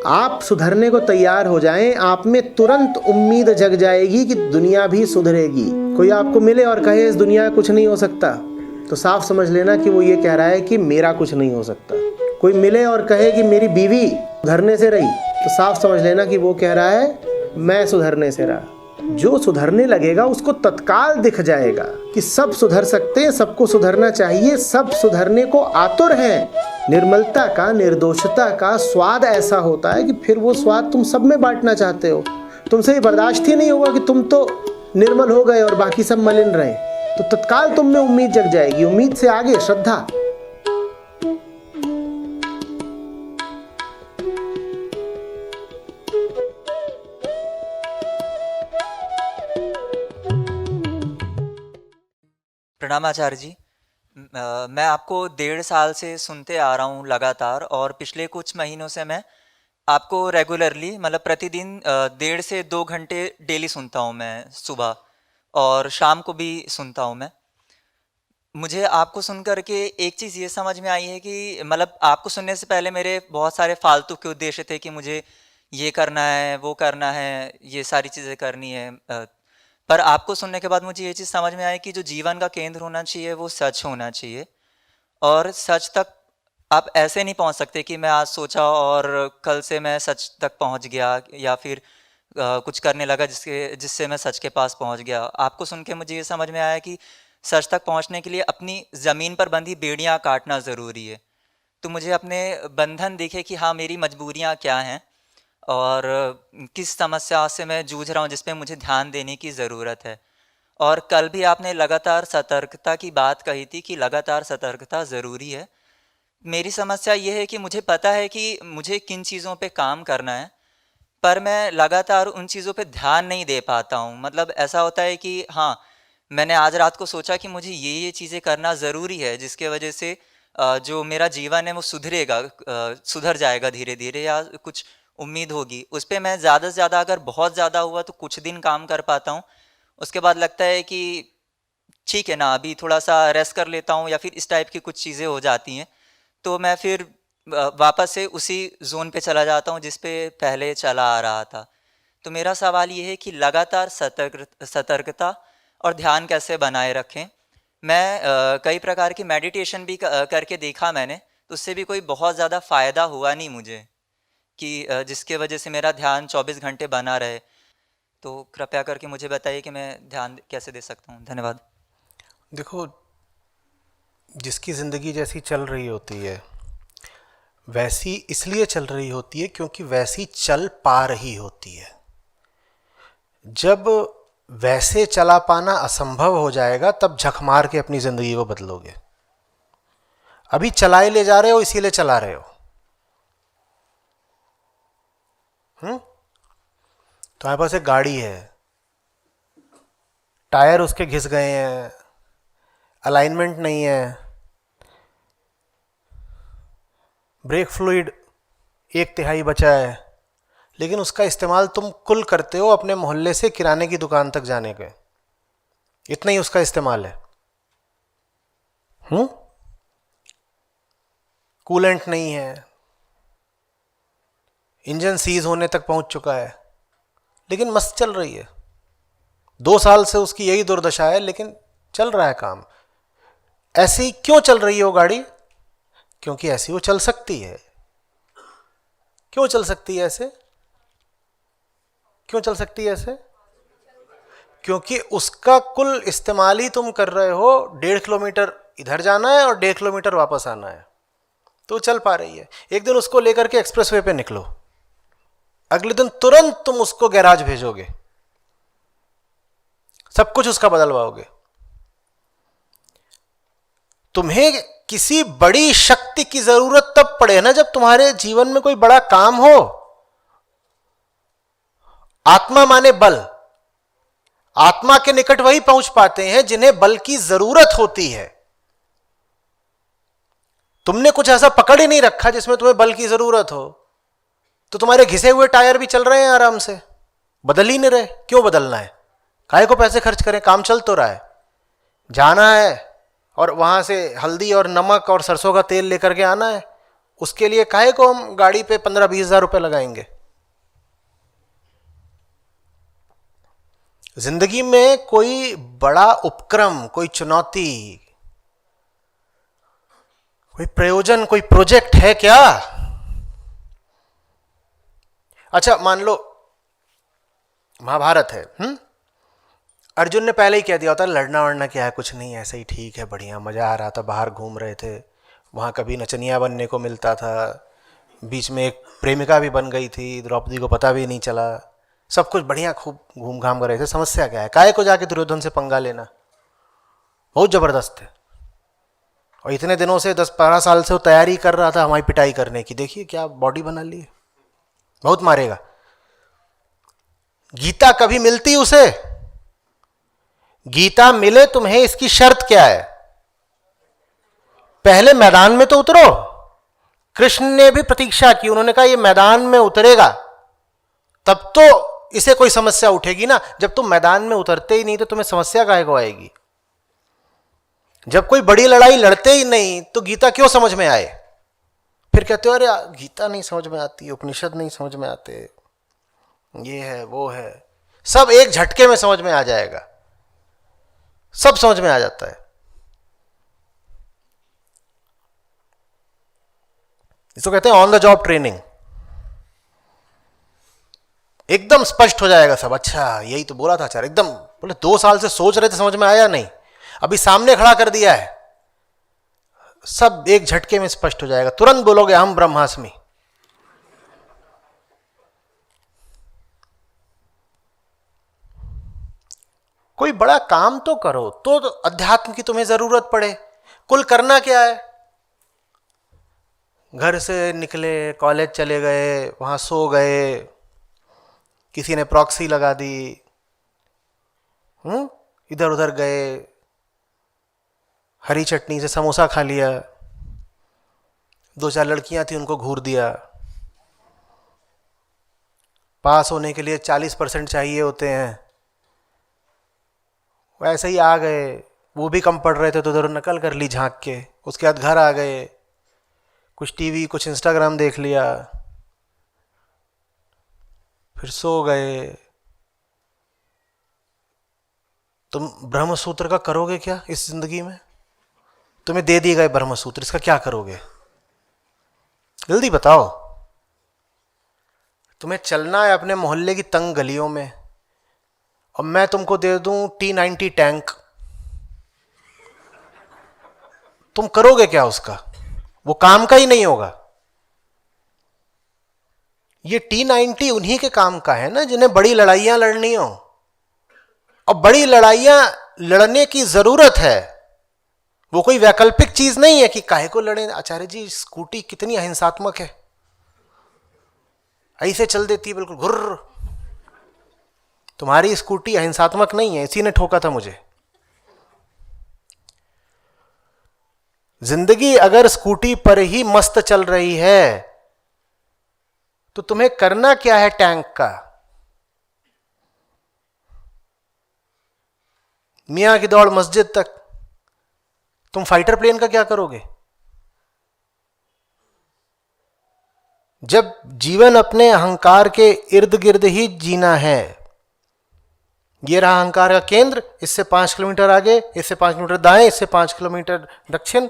आप सुधरने को तैयार हो जाएं, आप में तुरंत उम्मीद जग जाएगी कि दुनिया भी सुधरेगी। कोई आपको मिले और कहे इस दुनिया में कुछ नहीं हो सकता, तो साफ समझ लेना कि वो ये कह रहा है कि मेरा कुछ नहीं हो सकता। कोई मिले और कहे कि मेरी बीवी सुधरने से रही, तो साफ समझ लेना कि वो कह रहा है मैं सुधरने से रहा। जो सुधरने लगेगा उसको तत्काल दिख जाएगा कि सब सुधर सकते हैं, सबको सुधरना चाहिए, सब सुधरने को आतुर हैं। निर्मलता का, निर्दोषता का स्वाद ऐसा होता है कि फिर वो स्वाद तुम सब में बांटना चाहते हो। तुमसे ये बर्दाश्त ही नहीं होगा कि तुम तो निर्मल हो गए और बाकी सब मलिन रहे। तो तत्काल तुम में उम्मीद जग जाएगी। उम्मीद से आगे श्रद्धा। प्रणाम आचार्य जी। मैं आपको 1.5 साल से सुनते आ रहा हूँ लगातार, और पिछले कुछ महीनों से मैं आपको रेगुलरली मतलब प्रतिदिन 1.5 से 2 घंटे डेली सुनता हूँ। मैं सुबह और शाम को भी सुनता हूँ। मुझे आपको सुन कर के एक चीज़ ये समझ में आई है कि मतलब आपको सुनने से पहले मेरे बहुत सारे फालतू के उद्देश्य थे कि मुझे ये करना है, वो करना है, ये सारी चीज़ें करनी है। पर आपको सुनने के बाद मुझे ये चीज़ समझ में आई कि जो जीवन का केंद्र होना चाहिए वो सच होना चाहिए, और सच तक आप ऐसे नहीं पहुंच सकते कि मैं आज सोचा और कल से मैं सच तक पहुंच गया, या फिर कुछ करने लगा जिससे मैं सच के पास पहुंच गया। आपको सुन के मुझे ये समझ में आया कि सच तक पहुंचने के लिए अपनी ज़मीन पर बंधी बेड़ियां काटना ज़रूरी है। तो मुझे अपने बंधन दिखे कि हाँ, मेरी मजबूरियां क्या हैं और किस समस्या से मैं जूझ रहा हूँ जिस पे मुझे ध्यान देने की ज़रूरत है। और कल भी आपने लगातार सतर्कता की बात कही थी कि लगातार सतर्कता ज़रूरी है। मेरी समस्या ये है कि मुझे पता है कि मुझे किन चीज़ों पे काम करना है, पर मैं लगातार उन चीज़ों पे ध्यान नहीं दे पाता हूँ। मतलब ऐसा होता है कि हाँ, मैंने आज रात को सोचा कि मुझे ये चीज़ें करना ज़रूरी है, जिसके वजह से जो मेरा जीवन है वो सुधरेगा, सुधर जाएगा धीरे धीरे, या कुछ उम्मीद होगी उस पर। मैं ज़्यादा से ज़्यादा, अगर बहुत ज़्यादा हुआ तो कुछ दिन काम कर पाता हूँ। उसके बाद लगता है कि ठीक है ना, अभी थोड़ा सा रेस्ट कर लेता हूँ, या फिर इस टाइप की कुछ चीज़ें हो जाती हैं। तो मैं फिर वापस से उसी जोन पे चला जाता हूँ जिस पे पहले चला आ रहा था। तो मेरा सवाल ये है कि लगातार सतर्कता और ध्यान कैसे बनाए रखें। मैं कई प्रकार की मेडिटेशन भी करके देखा मैंने, तो उससे भी कोई बहुत ज़्यादा फ़ायदा हुआ नहीं मुझे, कि जिसके वजह से मेरा ध्यान 24 घंटे बना रहे। तो कृपया करके मुझे बताइए कि मैं ध्यान कैसे दे सकता हूँ। धन्यवाद। देखो, जिसकी ज़िंदगी जैसी चल रही होती है वैसी इसलिए चल रही होती है क्योंकि वैसी चल पा रही होती है। जब वैसे चला पाना असंभव हो जाएगा तब झक मार के अपनी ज़िंदगी को बदलोगे। अभी चलाए ले जा रहे हो, इसीलिए चला रहे हो। तुम्हारे पास एक गाड़ी है, टायर उसके घिस गए हैं, अलाइनमेंट नहीं है, ब्रेक फ्लूइड 1/3 बचा है, लेकिन उसका इस्तेमाल तुम कुल करते हो अपने मोहल्ले से किराने की दुकान तक जाने के। इतना ही उसका इस्तेमाल है। कूलेंट नहीं है, इंजन सीज होने तक पहुंच चुका है, लेकिन मस्त चल रही है। 2 साल से उसकी यही दुर्दशा है, लेकिन चल रहा है काम। ऐसे ही क्यों चल रही है वो गाड़ी? क्योंकि ऐसी वो चल सकती है। क्यों चल सकती है ऐसे? क्यों चल सकती है ऐसे? क्योंकि उसका कुल इस्तेमाल ही तुम कर रहे हो। 1.5 किलोमीटर इधर जाना है और 1.5 किलोमीटर वापस आना है, तो चल पा रही है। एक दिन उसको लेकर के एक्सप्रेसवे पे निकलो, अगले दिन तुरंत तुम उसको गैराज भेजोगे, सब कुछ उसका बदलवाओगे। तुम्हें किसी बड़ी शक्ति की जरूरत तब पड़े ना जब तुम्हारे जीवन में कोई बड़ा काम हो। आत्मा माने बल। आत्मा के निकट वही पहुंच पाते हैं जिन्हें बल की जरूरत होती है। तुमने कुछ ऐसा पकड़ ही नहीं रखा जिसमें तुम्हें बल की जरूरत हो, तो तुम्हारे घिसे हुए टायर भी चल रहे हैं आराम से, बदल ही नहीं रहे। क्यों बदलना है? काहे को पैसे खर्च करें? काम चल तो रहा है। जाना है और वहां से हल्दी और नमक और सरसों का तेल लेकर के आना है, उसके लिए काहे को हम गाड़ी पे 15-20 हजार रुपए लगाएंगे? जिंदगी में कोई बड़ा उपक्रम, कोई चुनौती, कोई प्रयोजन, कोई प्रोजेक्ट है क्या? अच्छा मान लो महाभारत है, अर्जुन ने पहले ही कह दिया होता लड़ना वड़ना क्या है, कुछ नहीं, ऐसे ही ठीक है, बढ़िया मजा आ रहा था, बाहर घूम रहे थे, वहां कभी नचनिया बनने को मिलता था, बीच में एक प्रेमिका भी बन गई थी, द्रौपदी को पता भी नहीं चला, सब कुछ बढ़िया खूब घूम घाम कर रहे थे, समस्या क्या है? काहे को जाके दुर्योधन से पंगा लेना? बहुत जबरदस्त है। और इतने दिनों से 10-12 साल से वो तैयारी कर रहा था हमारी पिटाई करने की, देखिए क्या बॉडी बना ली है, बहुत मारेगा। गीता कभी मिलती उसे? गीता मिले तुम्हें इसकी शर्त क्या है? पहले मैदान में तो उतरो। कृष्ण ने भी प्रतीक्षा की, उन्होंने कहा ये मैदान में उतरेगा तब तो इसे कोई समस्या उठेगी ना। जब तुम मैदान में उतरते ही नहीं तो तुम्हें समस्या काहे को आएगी? जब कोई बड़ी लड़ाई लड़ते ही नहीं तो गीता क्यों समझ में आए? फिर कहते हो अरे गीता नहीं समझ में आती, उपनिषद नहीं समझ में आते, ये है वो है, सब एक झटके में समझ में आ जाएगा, सब समझ में आ जाता है। इसको कहते हैं ऑन द जॉब ट्रेनिंग। एकदम स्पष्ट हो जाएगा सब, अच्छा यही तो बोला था आचार्य, एकदम बोले 2 साल से सोच रहे थे समझ में आया नहीं, अभी सामने खड़ा कर दिया है, सब एक झटके में स्पष्ट हो जाएगा, तुरंत बोलोगे हम ब्रह्मास्मि। कोई बड़ा काम तो करो तो अध्यात्म की तुम्हें जरूरत पड़े। कुल करना क्या है? घर से निकले, कॉलेज चले गए, वहां सो गए, किसी ने प्रॉक्सी लगा दी, इधर उधर गए, हरी चटनी से समोसा खा लिया, 2-4 लड़कियां थी उनको घूर दिया, पास होने के लिए 40% चाहिए होते हैं, वैसे ही आ गए, वो भी कम पढ़ रहे थे तो उधर नकल कर ली झांक के, उसके बाद घर आ गए, कुछ टीवी कुछ इंस्टाग्राम देख लिया, फिर सो गए। तुम ब्रह्म सूत्र का करोगे क्या इस जिंदगी में? तुम्हें दे दिए गए ब्रह्म सूत्र, इसका क्या करोगे? जल्दी बताओ। तुम्हें चलना है अपने मोहल्ले की तंग गलियों में और मैं तुमको दे दूं T90 टैंक, तुम करोगे क्या उसका? वो काम का ही नहीं होगा। ये T90 उन्हीं के काम का है ना जिन्हें बड़ी लड़ाइयां लड़नी हो, और बड़ी लड़ाइयां लड़ने की जरूरत है, वो कोई वैकल्पिक चीज नहीं है कि काहे को लड़े। आचार्य जी स्कूटी कितनी अहिंसात्मक है, ऐसे चल देती है बिल्कुल घुर्र। तुम्हारी स्कूटी अहिंसात्मक नहीं है, इसी ने ठोका था मुझे। जिंदगी अगर स्कूटी पर ही मस्त चल रही है तो तुम्हें करना क्या है टैंक का? मियां की दौड़ मस्जिद तक, तुम फाइटर प्लेन का क्या करोगे? जब जीवन अपने अहंकार के इर्द गिर्द ही जीना है, ये रहा अहंकार का केंद्र, इससे 5 किलोमीटर आगे, इससे 5 किलोमीटर दाएं, इससे 5 किलोमीटर दक्षिण,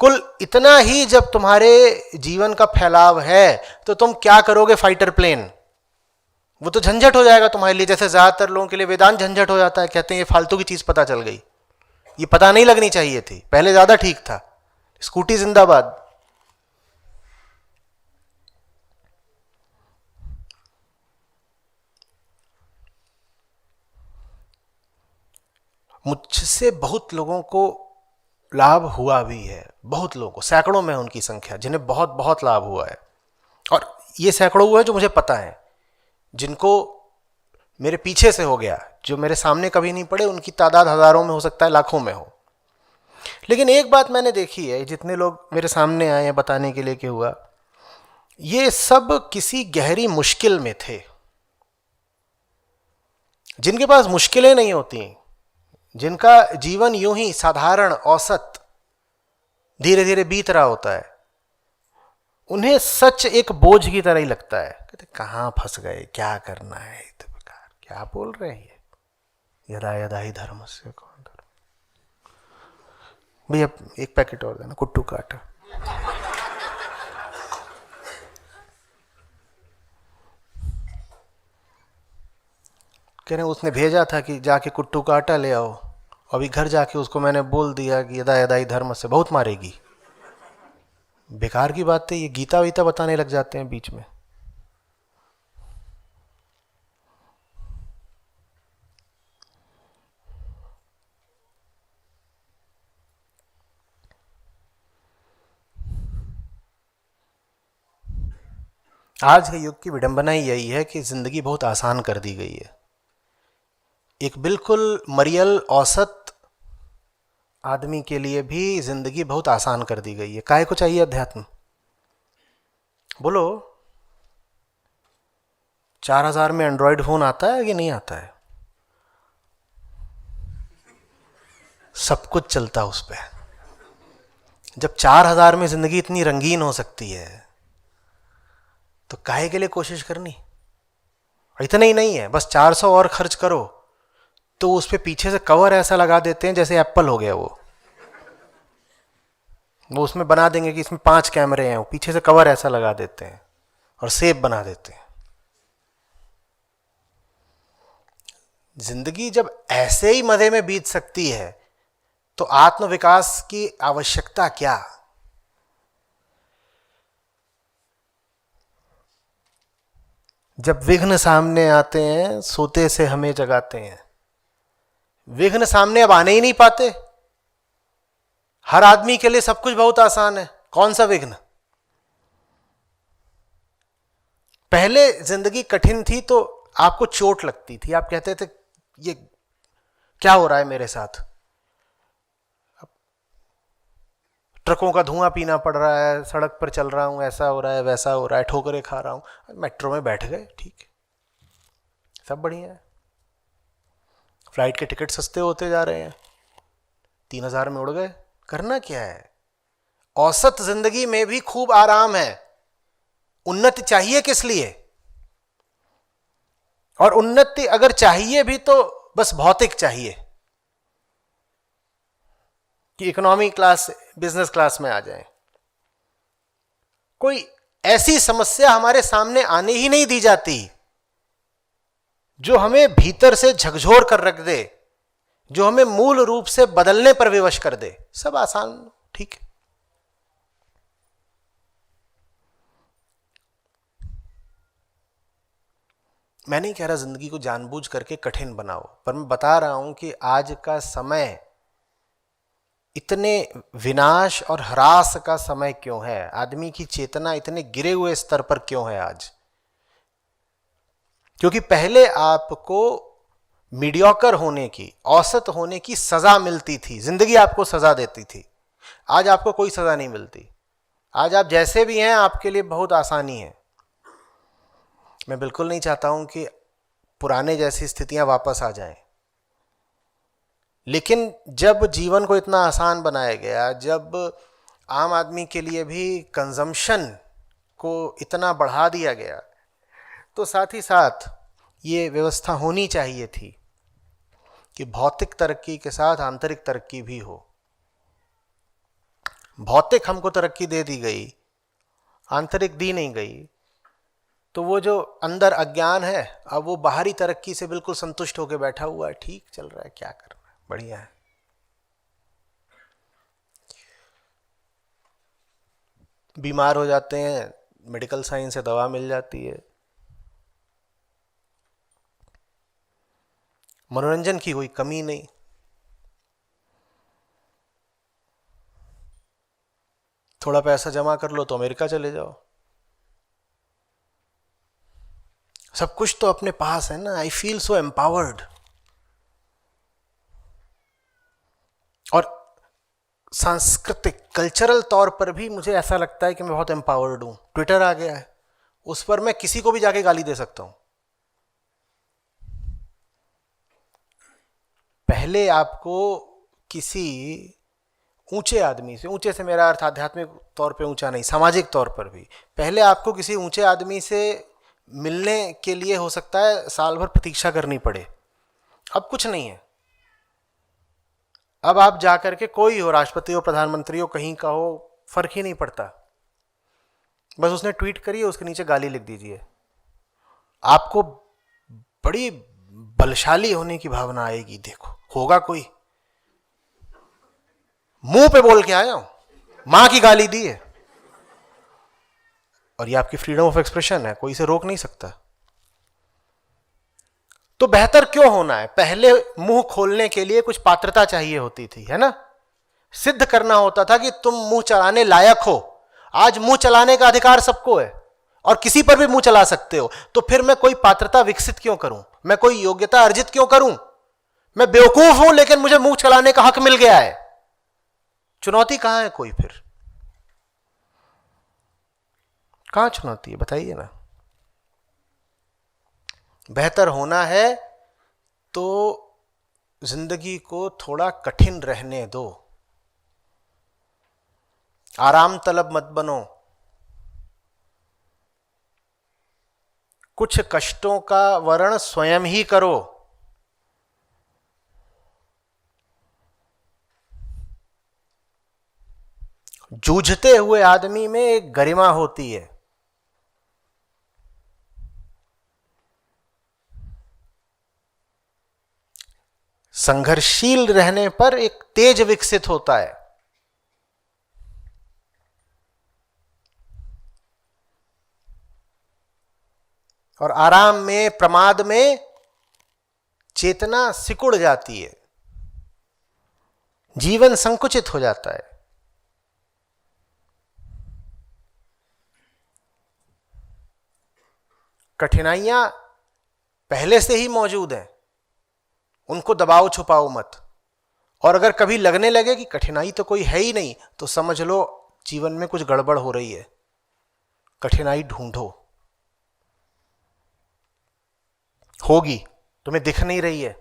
कुल इतना ही जब तुम्हारे जीवन का फैलाव है तो तुम क्या करोगे? Fighter plane. वो तो झंझट हो जाएगा तुम्हारे लिए, जैसे ज्यादातर लोगों के लिए वेदांत झंझट हो जाता है, कहते हैं ये फालतू की चीज पता चल गई, ये पता नहीं लगनी चाहिए थी, पहले ज्यादा ठीक था। स्कूटी जिंदाबाद। मुझसे बहुत लोगों को लाभ हुआ भी है, बहुत लोगों को, सैकड़ों में उनकी संख्या जिन्हें बहुत बहुत लाभ हुआ है, और ये सैकड़ों हुए जो मुझे पता है, जिनको मेरे पीछे से हो गया, जो मेरे सामने कभी नहीं पड़े, उनकी तादाद हजारों में हो सकता है, लाखों में हो। लेकिन एक बात मैंने देखी है, जितने लोग मेरे सामने आए हैं बताने के लिए कि हुआ, ये सब किसी गहरी मुश्किल में थे। जिनके पास मुश्किलें नहीं होती, जिनका जीवन यूं ही साधारण औसत धीरे धीरे बीत रहा होता है, उन्हें सच एक बोझ की तरह ही लगता है। कहते कहाँ फंस गए, क्या करना है, तो बेकार क्या बोल रहे हैं ये, यदा यदा ही धर्मस्य कौन धर्म। भैया एक पैकेट और देना कुट्टू का आटा। कह रहे उसने भेजा था कि जाके कुट्टू का आटा ले आओ, अभी घर जाके उसको मैंने बोल दिया कि यदा यदा ही धर्म से, बहुत मारेगी। बेकार की बात है, ये गीता वीता बताने लग जाते हैं बीच में। आज के युग की विडंबना ही यही है कि जिंदगी बहुत आसान कर दी गई है। एक बिल्कुल मरियल औसत आदमी के लिए भी जिंदगी बहुत आसान कर दी गई है। काहे को चाहिए अध्यात्म? बोलो 4000 में एंड्रॉयड फोन आता है कि नहीं आता है? सब कुछ चलता उस पर। जब 4000 में जिंदगी इतनी रंगीन हो सकती है तो काहे के लिए कोशिश करनी? इतना ही नहीं है, बस 400 और खर्च करो तो उस पे पीछे से कवर ऐसा लगा देते हैं जैसे एप्पल हो गया वो उसमें बना देंगे कि इसमें 5 कैमरे हैं, वो पीछे से कवर ऐसा लगा देते हैं और सेव बना देते हैं। जिंदगी जब ऐसे ही मजे में बीत सकती है तो आत्म विकास की आवश्यकता क्या? जब विघ्न सामने आते हैं सोते से हमें जगाते हैं। विघ्न सामने अब आने ही नहीं पाते। हर आदमी के लिए सब कुछ बहुत आसान है। कौन सा विघ्न? पहले जिंदगी कठिन थी तो आपको चोट लगती थी, आप कहते थे ये क्या हो रहा है मेरे साथ, ट्रकों का धुआं पीना पड़ रहा है, सड़क पर चल रहा हूं, ऐसा हो रहा है वैसा हो रहा है, ठोकरें खा रहा हूं। मेट्रो में बैठ गए, ठीक है, सब बढ़िया है। फ्लाइट के टिकट सस्ते होते जा रहे हैं, 3000 में उड़ गए। करना क्या है? औसत जिंदगी में भी खूब आराम है। उन्नति चाहिए किस लिए? और उन्नति अगर चाहिए भी तो बस भौतिक चाहिए कि इकोनॉमी क्लास बिजनेस क्लास में आ जाए। कोई ऐसी समस्या हमारे सामने आने ही नहीं दी जाती जो हमें भीतर से झकझोर कर रख दे, जो हमें मूल रूप से बदलने पर विवश कर दे। सब आसान, ठीक है। मैं नहीं कह रहा जिंदगी को जानबूझ करके कठिन बनाओ, पर मैं बता रहा हूं कि आज का समय इतने विनाश और ह्रास का समय क्यों है? आदमी की चेतना इतने गिरे हुए स्तर पर क्यों है आज? क्योंकि पहले आपको मीडियोकर होने की, औसत होने की सजा मिलती थी। जिंदगी आपको सजा देती थी। आज आपको कोई सजा नहीं मिलती। आज आप जैसे भी हैं आपके लिए बहुत आसानी है। मैं बिल्कुल नहीं चाहता हूं कि पुराने जैसी स्थितियां वापस आ जाएं, लेकिन जब जीवन को इतना आसान बनाया गया, जब आम आदमी के लिए भी कंजम्पशन को इतना बढ़ा दिया गया, तो साथ ही साथ ये व्यवस्था होनी चाहिए थी कि भौतिक तरक्की के साथ आंतरिक तरक्की भी हो। भौतिक हमको तरक्की दे दी गई, आंतरिक दी नहीं गई, तो वो जो अंदर अज्ञान है अब वो बाहरी तरक्की से बिल्कुल संतुष्ट होकर बैठा हुआ है। ठीक चल रहा है, क्या करना है, बढ़िया है। बीमार हो जाते हैं, मेडिकल साइंस से दवा मिल जाती है। मनोरंजन की कोई कमी नहीं। थोड़ा पैसा जमा कर लो तो अमेरिका चले जाओ। सब कुछ तो अपने पास है ना। I feel so empowered. और सांस्कृतिक कल्चरल तौर पर भी मुझे ऐसा लगता है कि मैं बहुत एम्पावर्ड हूं। ट्विटर आ गया है, उस पर मैं किसी को भी जाके गाली दे सकता हूं। पहले आपको किसी ऊंचे आदमी से, ऊंचे से मेरा अर्थ आध्यात्मिक तौर पे ऊंचा नहीं, सामाजिक तौर पर भी, पहले आपको किसी ऊंचे आदमी से मिलने के लिए हो सकता है साल भर प्रतीक्षा करनी पड़े। अब कुछ नहीं है, अब आप जाकर के, कोई हो, राष्ट्रपति हो, प्रधानमंत्री हो, कहीं का हो, फर्क ही नहीं पड़ता, बस उसने ट्वीट करी है, उसके नीचे गाली लिख दीजिए, आपको बड़ी बलशाली होने की भावना आएगी। देखो होगा कोई, मुंह पे बोल के आया हूं, मां की गाली दी है, और ये आपकी फ्रीडम ऑफ एक्सप्रेशन है, कोई इसे रोक नहीं सकता। तो बेहतर क्यों होना है? पहले मुंह खोलने के लिए कुछ पात्रता चाहिए होती थी, है ना, सिद्ध करना होता था कि तुम मुंह चलाने लायक हो। आज मुंह चलाने का अधिकार सबको है और किसी पर भी मुंह चला सकते हो, तो फिर मैं कोई पात्रता विकसित क्यों करूं, मैं कोई योग्यता अर्जित क्यों करूं? मैं बेवकूफ हूं लेकिन मुझे मुंह चलाने का हक मिल गया है, चुनौती कहां है? कोई फिर कहां चुनौती है, बताइए ना। बेहतर होना है तो जिंदगी को थोड़ा कठिन रहने दो, आराम तलब मत बनो, कुछ कष्टों का वर्ण स्वयं ही करो। जूझते हुए आदमी में एक गरिमा होती है, संघर्षशील रहने पर एक तेज विकसित होता है। और आराम में, प्रमाद में चेतना सिकुड़ जाती है, जीवन संकुचित हो जाता है। कठिनाइयां पहले से ही मौजूद हैं, उनको दबाओ छुपाओ मत। और अगर कभी लगने लगे कि कठिनाई तो कोई है ही नहीं, तो समझ लो जीवन में कुछ गड़बड़ हो रही है, कठिनाई ढूंढो, होगी, तुम्हें दिख नहीं रही है।